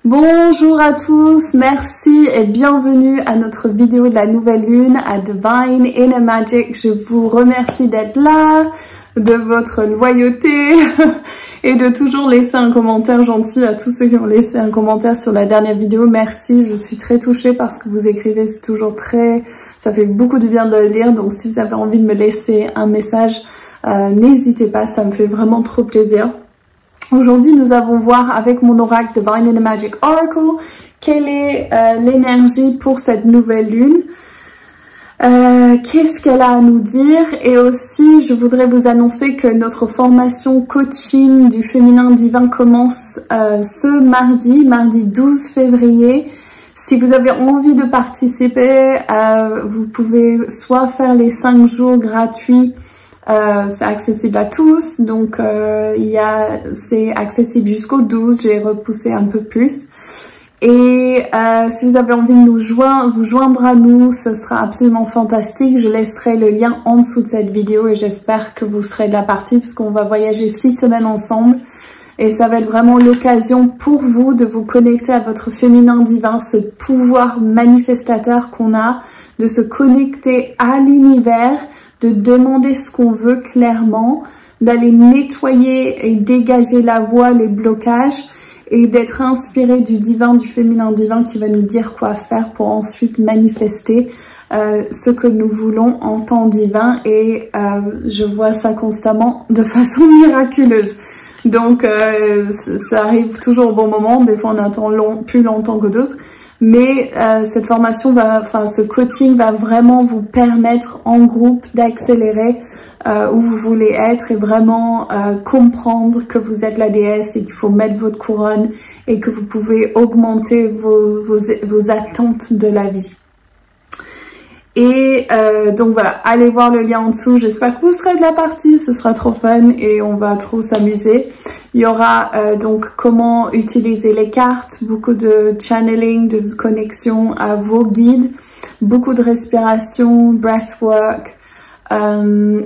Bonjour à tous, merci et bienvenue à notre vidéo de la nouvelle lune à Divine Inner Magic. Je vous remercie d'être là, de votre loyauté et de toujours laisser un commentaire gentil à tous ceux qui ont laissé un commentaire sur la dernière vidéo. Merci, je suis très touchée par ce que vous écrivez, c'est toujours ça fait beaucoup du bien de le lire. Donc si vous avez envie de me laisser un message, n'hésitez pas, ça me fait vraiment trop plaisir. Aujourd'hui, nous allons voir avec mon oracle Divine Inner Magic Oracle quelle est l'énergie pour cette nouvelle lune, qu'est-ce qu'elle a à nous dire, et aussi je voudrais vous annoncer que notre formation coaching du féminin divin commence ce mardi 12 février. Si vous avez envie de participer, vous pouvez soit faire les 5 jours gratuits. C'est accessible à tous, donc c'est accessible jusqu'au 12, j'ai repoussé un peu plus. Et si vous avez envie de vous joindre à nous, ce sera absolument fantastique. Je laisserai le lien en dessous de cette vidéo et j'espère que vous serez de la partie puisqu'on va voyager 6 semaines ensemble. Et ça va être vraiment l'occasion pour vous de vous connecter à votre féminin divin, ce pouvoir manifestateur qu'on a, de se connecter à l'univers, de demander ce qu'on veut clairement, d'aller nettoyer et dégager la voie, les blocages, et d'être inspiré du divin, du féminin divin qui va nous dire quoi faire pour ensuite manifester ce que nous voulons en temps divin. Et je vois ça constamment de façon miraculeuse. Donc ça arrive toujours au bon moment, des fois on attend plus longtemps que d'autres. Mais cette formation ce coaching va vraiment vous permettre en groupe d'accélérer où vous voulez être et vraiment comprendre que vous êtes la déesse et qu'il faut mettre votre couronne et que vous pouvez augmenter vos attentes de la vie. Et donc voilà, allez voir le lien en dessous, j'espère que vous serez de la partie, ce sera trop fun et on va trop s'amuser. Il y aura donc comment utiliser les cartes, beaucoup de channeling, de connexion à vos guides, beaucoup de respiration, breathwork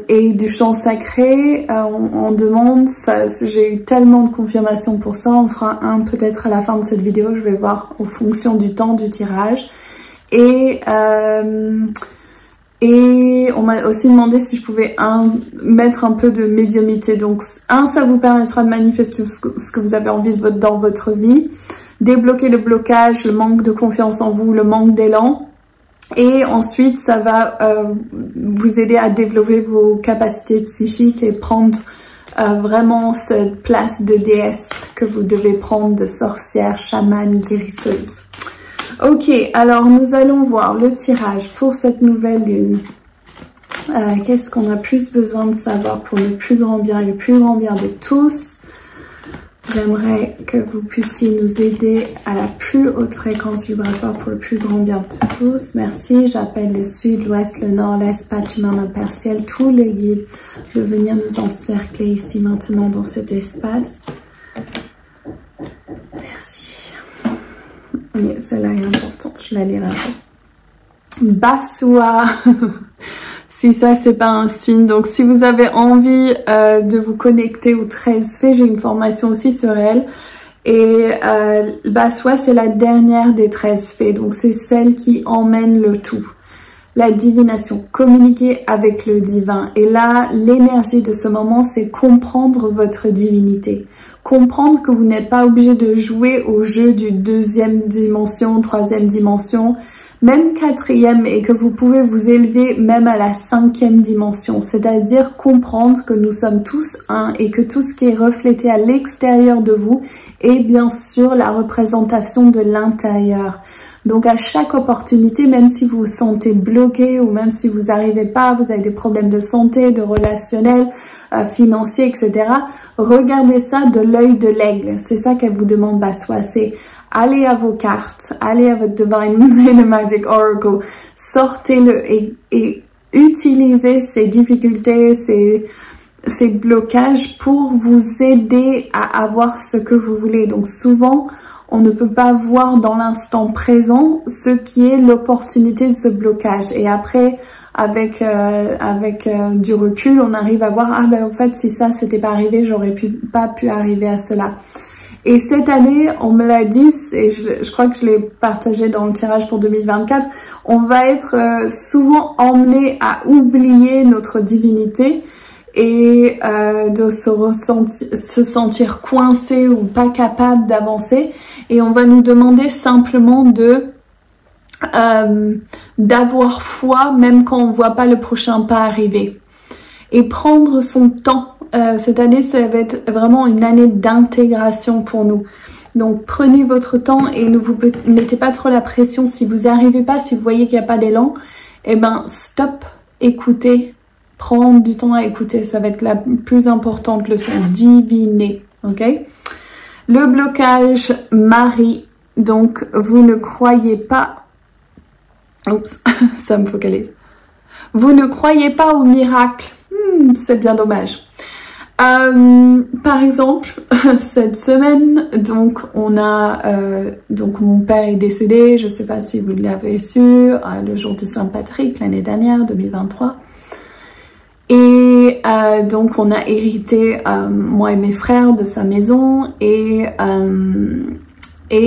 et du chant sacré. On demande, j'ai eu tellement de confirmations pour ça, on fera un peut-être à la fin de cette vidéo, je vais voir en fonction du temps du tirage. Et on m'a aussi demandé si je pouvais mettre un peu de médiumnité. Donc ça vous permettra de manifester ce que vous avez envie dans votre vie, débloquer le blocage, le manque de confiance en vous, le manque d'élan. Et ensuite, ça va vous aider à développer vos capacités psychiques et prendre vraiment cette place de déesse que vous devez prendre, de sorcière, chamane, guérisseuse. Ok, alors nous allons voir le tirage pour cette nouvelle lune. Qu'est-ce qu'on a plus besoin de savoir pour le plus grand bien de tous? J'aimerais que vous puissiez nous aider à la plus haute fréquence vibratoire pour le plus grand bien de tous. Merci, j'appelle le sud, l'ouest, le nord, l'est, Pachamama, Père Ciel, tous les guides de venir nous encercler ici maintenant dans cet espace. Merci. Celle-là est importante, je la lirai après. Basua. Si ça c'est pas un signe, donc si vous avez envie de vous connecter au 13 fées, j'ai une formation aussi sur elle. Et Basua c'est la dernière des 13 fées, donc c'est celle qui emmène le tout. La divination, communiquer avec le divin. Et là, l'énergie de ce moment, c'est comprendre votre divinité. Comprendre que vous n'êtes pas obligé de jouer au jeu du 2e dimension, 3e dimension, même 4e, et que vous pouvez vous élever même à la 5e dimension. C'est-à-dire comprendre que nous sommes tous un et que tout ce qui est reflété à l'extérieur de vous est bien sûr la représentation de l'intérieur. Donc à chaque opportunité, même si vous vous sentez bloqué ou même si vous n'arrivez pas, vous avez des problèmes de santé, de relationnel, financier, etc. Regardez ça de l'œil de l'aigle. C'est ça qu'elle vous demande, Basua. C'est allez à vos cartes, allez à votre Divine Inner Magic Oracle, sortez-le et utilisez ces difficultés, ces blocages pour vous aider à avoir ce que vous voulez. Donc souvent, on ne peut pas voir dans l'instant présent ce qui est l'opportunité de ce blocage. Et après, avec du recul, on arrive à voir, ah ben en fait, si ça, c'était pas arrivé, j'aurais pas pu arriver à cela. Et cette année, on me l'a dit, et je crois que je l'ai partagé dans le tirage pour 2024, on va être souvent emmené à oublier notre divinité et de se sentir coincé ou pas capable d'avancer. Et on va nous demander simplement d'avoir foi même quand on voit pas le prochain pas arriver. Et prendre son temps. Cette année, ça va être vraiment une année d'intégration pour nous. Donc prenez votre temps et ne vous mettez pas trop la pression. Si vous n'y arrivez pas, si vous voyez qu'il n'y a pas d'élan, eh ben stop, écoutez, prendre du temps à écouter. Ça va être la plus importante leçon, diviner, ok? Le blocage Marie, donc vous ne croyez pas... Oups, ça me focalise. Vous ne croyez pas au miracle. C'est bien dommage. Par exemple, cette semaine, donc on a, donc mon père est décédé, je ne sais pas si vous l'avez su, le jour de Saint-Patrick l'année dernière, 2023. Et donc on a hérité, moi et mes frères, de sa maison et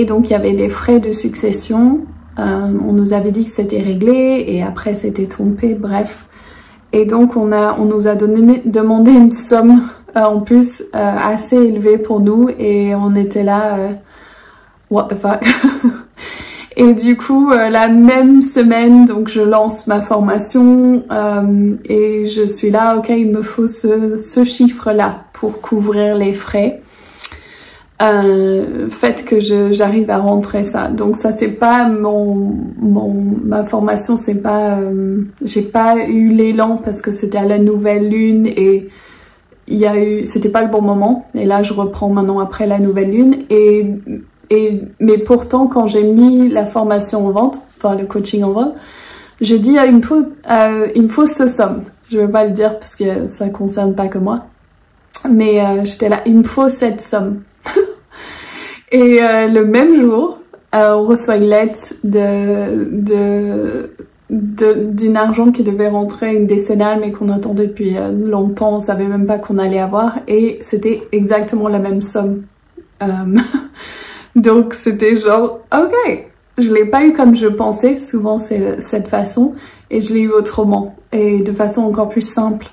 donc il y avait des frais de succession. On nous avait dit que c'était réglé et après c'était trompé, bref. Et donc on nous a demandé une somme en plus assez élevée pour nous et on était là, what the fuck. Et du coup la même semaine, donc je lance ma formation et je suis là, ok, il me faut ce chiffre là pour couvrir les frais. Fait que j'arrive à rentrer ça. Donc ça c'est pas ma formation, c'est pas j'ai pas eu l'élan parce que c'était à la nouvelle lune et c'était pas le bon moment. Et là je reprends maintenant après la nouvelle lune mais pourtant quand j'ai mis la formation en vente, enfin le coaching en vente, je dis il me faut ce somme. Je vais pas le dire parce que ça concerne pas que moi. Mais j'étais là, il me faut cette somme. Et le même jour, on reçoit une lettre d'une argent qui devait rentrer, une décennale, mais qu'on attendait depuis longtemps, on savait même pas qu'on allait avoir, et c'était exactement la même somme. Donc c'était genre, ok, je l'ai pas eu comme je pensais, souvent c'est cette façon, et je l'ai eu autrement, et de façon encore plus simple.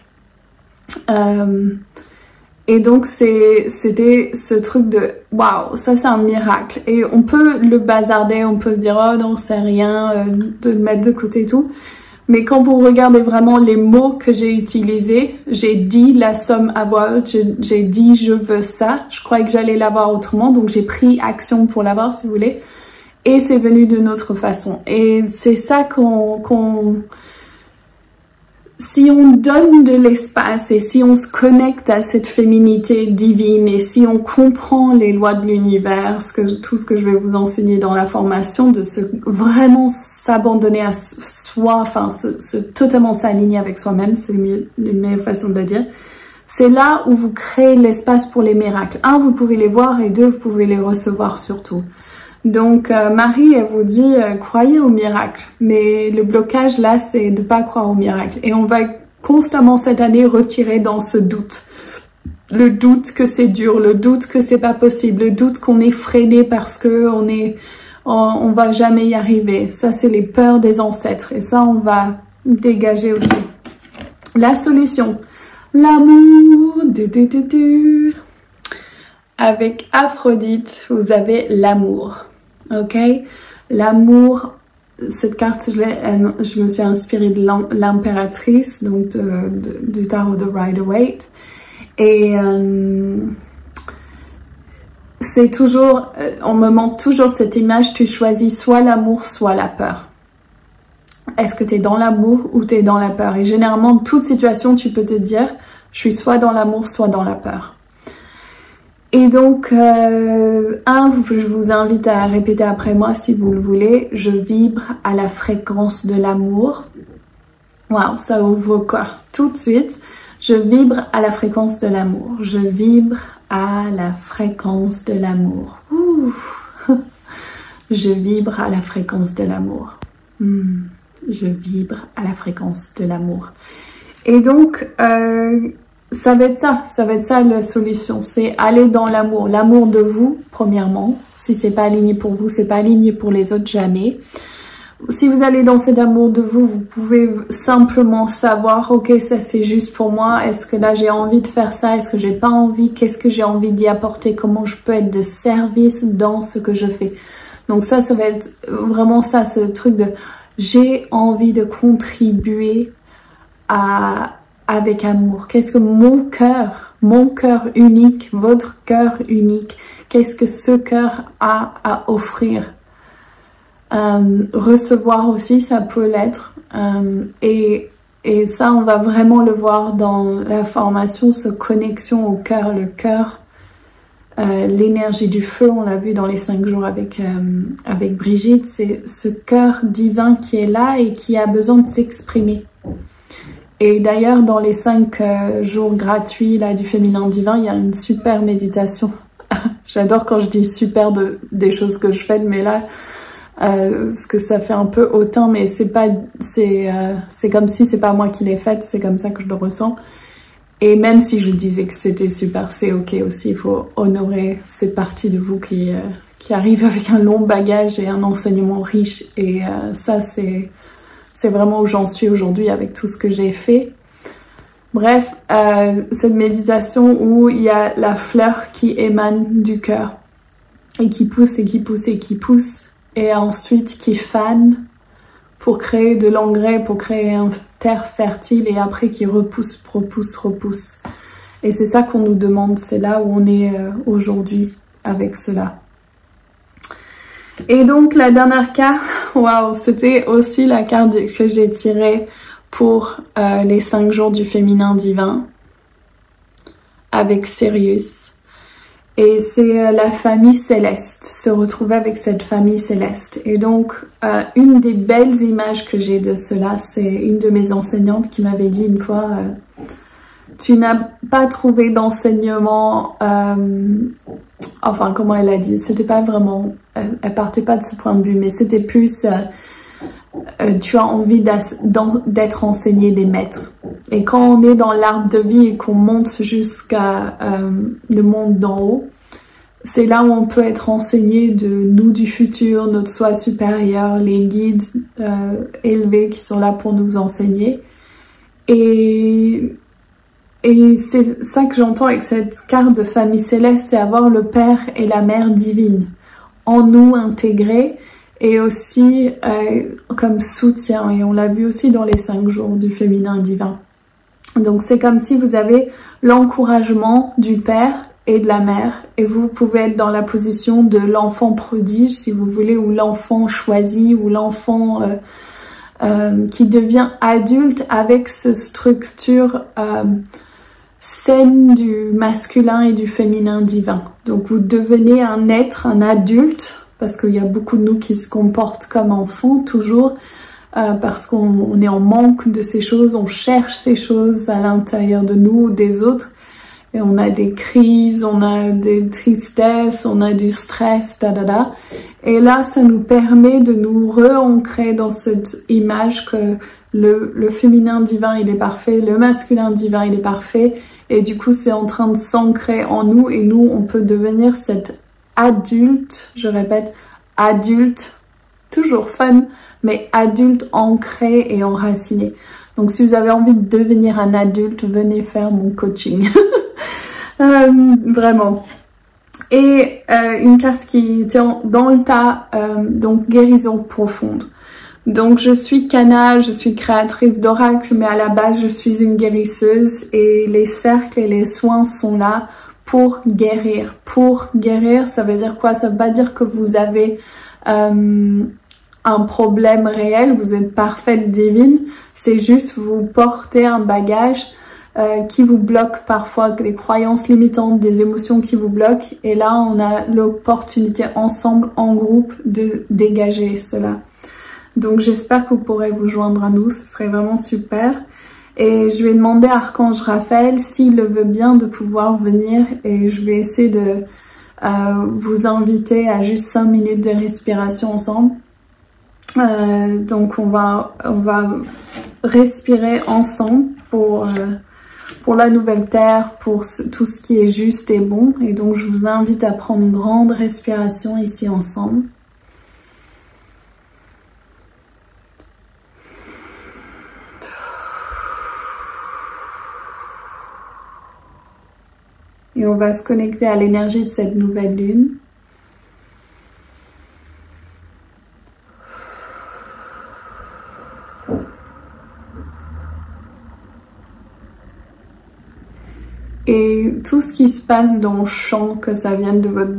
Et donc c'était ce truc de waouh, ça c'est un miracle. Et on peut le bazarder, on peut dire oh non c'est rien, de le mettre de côté et tout. Mais quand vous regardez vraiment les mots que j'ai utilisés, j'ai dit la somme à voix haute, j'ai dit je veux ça. Je croyais que j'allais l'avoir autrement, donc j'ai pris action pour l'avoir si vous voulez. Et c'est venu d'une autre façon. Et c'est ça si on donne de l'espace et si on se connecte à cette féminité divine et si on comprend les lois de l'univers, tout ce que je vais vous enseigner dans la formation, de vraiment s'abandonner à soi, enfin totalement s'aligner avec soi-même, c'est une meilleure façon de le dire. C'est là où vous créez l'espace pour les miracles. Un, vous pouvez les voir et deux, vous pouvez les recevoir surtout. Donc Marie, elle vous dit croyez au miracle, mais le blocage là c'est de pas croire au miracle et on va constamment cette année retirer dans ce doute, le doute que c'est dur, le doute que c'est pas possible, le doute qu'on est freiné parce que on va jamais y arriver. Ça c'est les peurs des ancêtres et ça on va dégager aussi. La solution, l'amour. Avec Aphrodite, vous avez l'amour. Ok, l'amour, cette carte, je me suis inspirée de l'impératrice, donc du tarot de Rider-Waite. Et c'est toujours, on me montre toujours cette image, tu choisis soit l'amour, soit la peur. Est-ce que tu es dans l'amour ou tu es dans la peur? Et généralement, toute situation, tu peux te dire, je suis soit dans l'amour, soit dans la peur. Et donc, je vous invite à répéter après moi si vous le voulez. Je vibre à la fréquence de l'amour. Waouh, ça ouvre quoi? Tout de suite, je vibre à la fréquence de l'amour. Je vibre à la fréquence de l'amour. Je vibre à la fréquence de l'amour. Je vibre à la fréquence de l'amour. Et donc, ça va être ça la solution, c'est aller dans l'amour, l'amour de vous premièrement. Si c'est pas aligné pour vous, c'est pas aligné pour les autres, jamais. Si vous allez dans cet amour de vous, vous pouvez simplement savoir, ok, ça c'est juste pour moi, est-ce que là j'ai envie de faire ça, est-ce que j'ai pas envie, qu'est-ce que j'ai envie d'y apporter, comment je peux être de service dans ce que je fais. Donc ça va être vraiment ça, ce truc de j'ai envie de contribuer avec amour. Qu'est-ce que mon cœur unique, votre cœur unique, qu'est-ce que ce cœur a à offrir? Recevoir aussi, ça peut l'être. Et ça, on va vraiment le voir dans la formation, ce connexion au cœur, le cœur, l'énergie du feu, on l'a vu dans les 5 jours avec Brigitte, c'est ce cœur divin qui est là et qui a besoin de s'exprimer. Et d'ailleurs, dans les 5 jours gratuits là, du féminin divin, il y a une super méditation. J'adore quand je dis super des choses que je fais, mais là, parce que ça fait un peu hautain, mais c'est comme si c'est pas moi qui l'ai faite, c'est comme ça que je le ressens. Et même si je disais que c'était super, c'est ok aussi, il faut honorer cette partie de vous qui arrive avec un long bagage et un enseignement riche. Et ça, c'est vraiment où j'en suis aujourd'hui avec tout ce que j'ai fait. Bref, cette méditation où il y a la fleur qui émane du cœur et qui pousse et qui pousse et qui pousse, et ensuite qui fane pour créer de l'engrais, pour créer une terre fertile, et après qui repousse. Et c'est ça qu'on nous demande, c'est là où on est aujourd'hui avec cela. Et donc la dernière carte, waouh, c'était aussi la carte que j'ai tirée pour les 5 jours du féminin divin avec Sirius. Et c'est la famille céleste, se retrouver avec cette famille céleste. Et donc, une des belles images que j'ai de cela, c'est une de mes enseignantes qui m'avait dit une fois, tu n'as pas trouvé d'enseignement, enfin comment elle a dit, c'était pas vraiment, elle partait pas de ce point de vue, mais c'était plus, tu as envie d'être enseigné des maîtres. Et quand on est dans l'arbre de vie et qu'on monte jusqu'à le monde d'en haut, c'est là où on peut être enseigné de nous du futur, notre soi supérieur, les guides élevés qui sont là pour nous enseigner. Et c'est ça que j'entends avec cette carte de famille céleste, c'est avoir le Père et la Mère divine en nous intégrés, et aussi comme soutien. Et on l'a vu aussi dans les 5 jours du féminin divin. Donc c'est comme si vous avez l'encouragement du Père et de la Mère, et vous pouvez être dans la position de l'enfant prodige, si vous voulez, ou l'enfant choisi, ou l'enfant qui devient adulte avec cette structure saine du masculin et du féminin divin. Donc vous devenez un être, un adulte, parce qu'il y a beaucoup de nous qui se comportent comme enfants toujours, parce qu'on est en manque de ces choses, on cherche ces choses à l'intérieur de nous ou des autres, et on a des crises, on a des tristesses, on a du stress, et là ça nous permet de nous re-ancrer dans cette image que le féminin divin il est parfait, le masculin divin il est parfait, et du coup c'est en train de s'ancrer en nous, et nous on peut devenir cet adulte, je répète, adulte, toujours fun, mais adulte ancré et enraciné. Donc si vous avez envie de devenir un adulte, venez faire mon coaching. Vraiment. Et une carte qui était dans le tas, donc guérison profonde. Donc je suis Kana, je suis créatrice d'oracle, mais à la base je suis une guérisseuse, et les cercles et les soins sont là pour guérir. Pour guérir, ça veut dire quoi? Ça veut pas dire que vous avez un problème réel, vous êtes parfaite, divine, c'est juste vous portez un bagage qui vous bloque parfois, des croyances limitantes, des émotions qui vous bloquent, et là on a l'opportunité ensemble, en groupe, de dégager cela. Donc j'espère que vous pourrez vous joindre à nous, ce serait vraiment super. Et je vais demander à Archange Raphaël s'il le veut bien de pouvoir venir, et je vais essayer de vous inviter à juste 5 minutes de respiration ensemble. Donc on va respirer ensemble pour pour la nouvelle terre, pour tout ce qui est juste et bon. Et donc je vous invite à prendre une grande respiration ici ensemble. Et on va se connecter à l'énergie de cette nouvelle lune. Et tout ce qui se passe dans le champ, que ça vienne de votre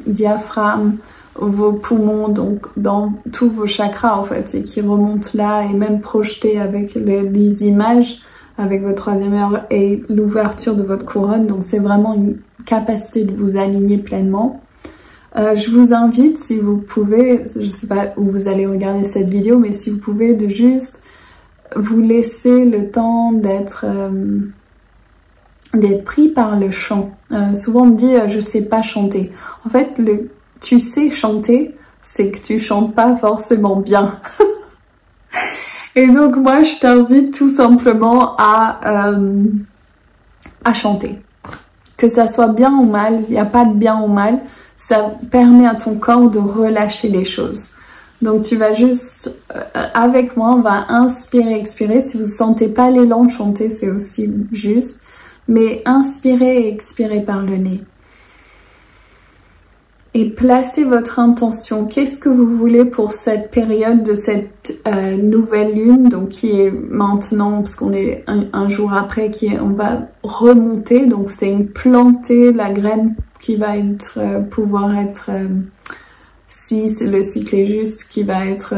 diaphragme, vos poumons, donc dans tous vos chakras en fait, et qui remonte là et même projeté avec les images, avec votre troisième œil et l'ouverture de votre couronne. Donc c'est vraiment une capacité de vous aligner pleinement. Je vous invite, si vous pouvez, je ne sais pas où vous allez regarder cette vidéo, mais si vous pouvez, de juste vous laisser le temps d'être pris par le chant. Souvent on me dit je sais pas chanter. En fait, tu sais chanter, c'est que tu chantes pas forcément bien. Et donc moi je t'invite tout simplement à chanter. Que ça soit bien ou mal, il n'y a pas de bien ou mal, ça permet à ton corps de relâcher les choses. Donc tu vas juste, avec moi, on va inspirer, expirer. Si vous ne sentez pas l'élan de chanter, c'est aussi juste. Mais inspirez et expirez par le nez. Et placez votre intention. Qu'est-ce que vous voulez pour cette période de cette nouvelle lune, donc qui est maintenant, parce qu'on est un jour après, on va remonter. Donc c'est une plantée, la graine qui va pouvoir être, si le cycle est juste, qui va être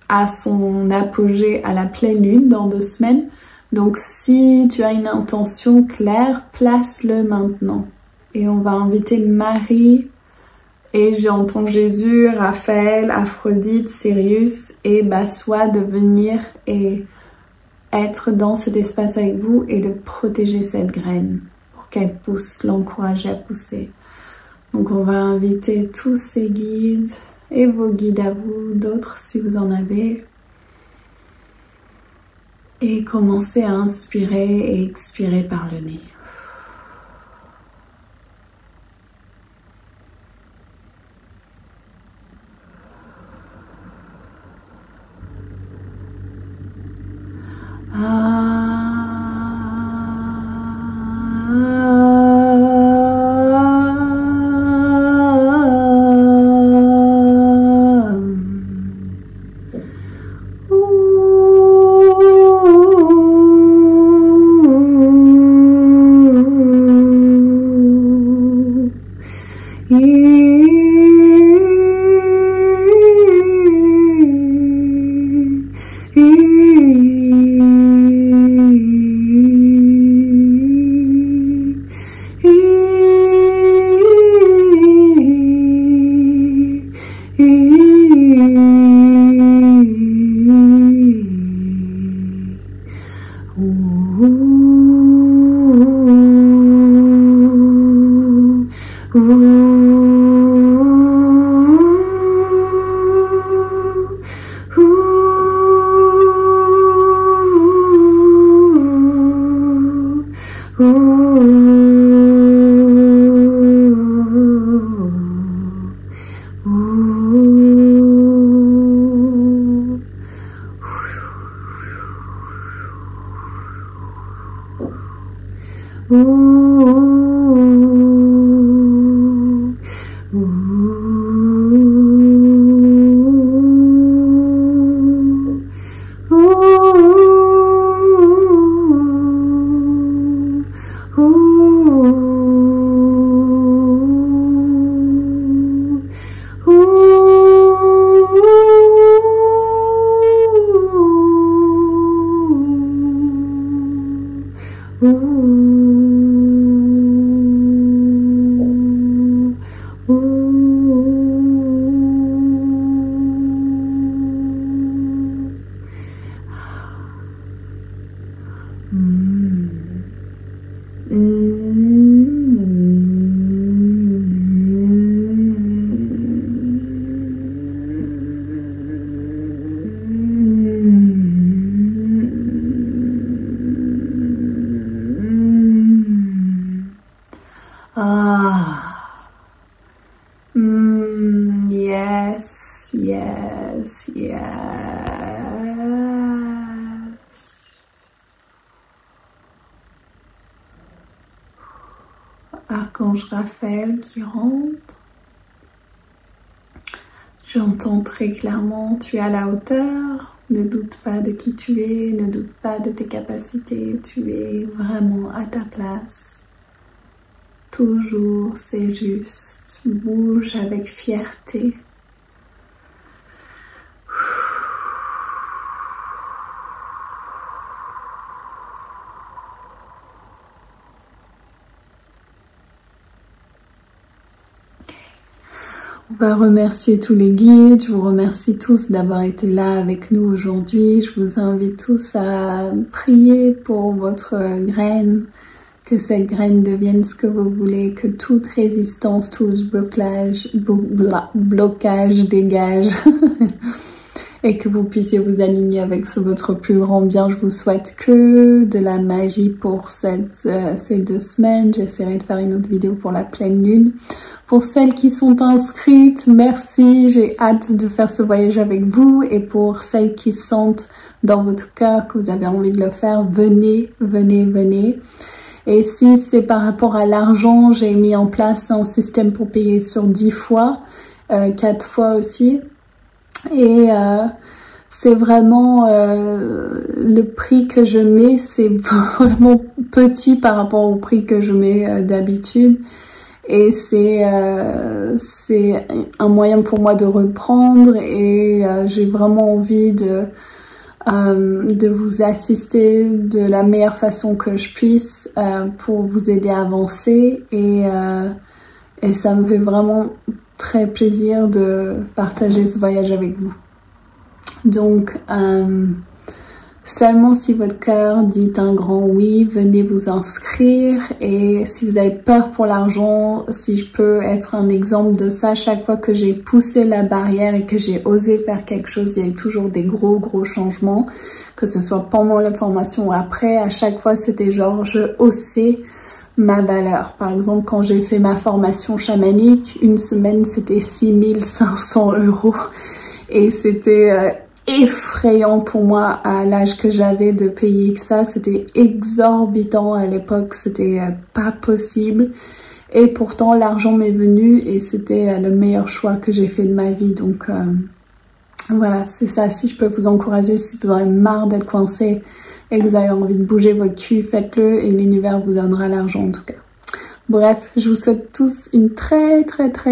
à son apogée à la pleine lune dans 2 semaines. Donc si tu as une intention claire, place-le maintenant. Et on va inviter Marie, et j'entends Jésus, Raphaël, Aphrodite, Sirius et Baswa de venir et être dans cet espace avec vous et de protéger cette graine pour qu'elle pousse, l'encourager à pousser. Donc on va inviter tous ces guides et vos guides à vous, d'autres si vous en avez. Et commencez à inspirer et expirer par le nez. Yes, yes, yes. Archange Raphaël qui rentre. J'entends très clairement, tu es à la hauteur. Ne doute pas de qui tu es, ne doute pas de tes capacités. Tu es vraiment à ta place. Toujours, c'est juste. Bouge avec fierté. On va remercier tous les guides, je vous remercie tous d'avoir été là avec nous aujourd'hui. Je vous invite tous à prier pour votre graine, que cette graine devienne ce que vous voulez, que toute résistance, tout blocage dégage et que vous puissiez vous aligner avec votre plus grand bien. Je vous souhaite que de la magie pour ces 2 semaines. J'essaierai de faire une autre vidéo pour la pleine lune. Pour celles qui sont inscrites, merci, j'ai hâte de faire ce voyage avec vous. Et pour celles qui sentent dans votre cœur que vous avez envie de le faire, venez, venez, venez. Et si c'est par rapport à l'argent, j'ai mis en place un système pour payer sur 10 fois, 4 fois aussi. Et c'est vraiment le prix que je mets, c'est vraiment petit par rapport au prix que je mets d'habitude. Et c'est un moyen pour moi de reprendre et j'ai vraiment envie de vous assister de la meilleure façon que je puisse pour vous aider à avancer et ça me fait vraiment très plaisir de partager ce voyage avec vous. Donc seulement si votre cœur dit un grand oui, venez vous inscrire. Et si vous avez peur pour l'argent, si je peux être un exemple de ça, chaque fois que j'ai poussé la barrière et que j'ai osé faire quelque chose, il y a eu toujours des gros changements, que ce soit pendant la formation ou après. À chaque fois, c'était genre, je haussais ma valeur. Par exemple, quand j'ai fait ma formation chamanique, une semaine, c'était 6500 € et c'était effrayant pour moi à l'âge que j'avais de payer que ça. C'était exorbitant à l'époque, c'était pas possible et pourtant l'argent m'est venu et c'était le meilleur choix que j'ai fait de ma vie. Donc voilà, c'est ça. Si je peux vous encourager, si vous en avez marre d'être coincé et que vous avez envie de bouger votre cul, faites-le et l'univers vous donnera l'argent en tout cas. Bref, je vous souhaite tous une très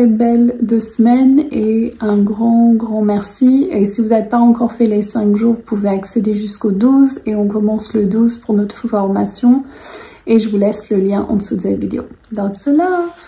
belle 2 semaines et un grand merci. Et si vous n'avez pas encore fait les 5 jours, vous pouvez accéder jusqu'au 12 et on commence le 12 pour notre formation. Et je vous laisse le lien en dessous de cette vidéo. Lots of love!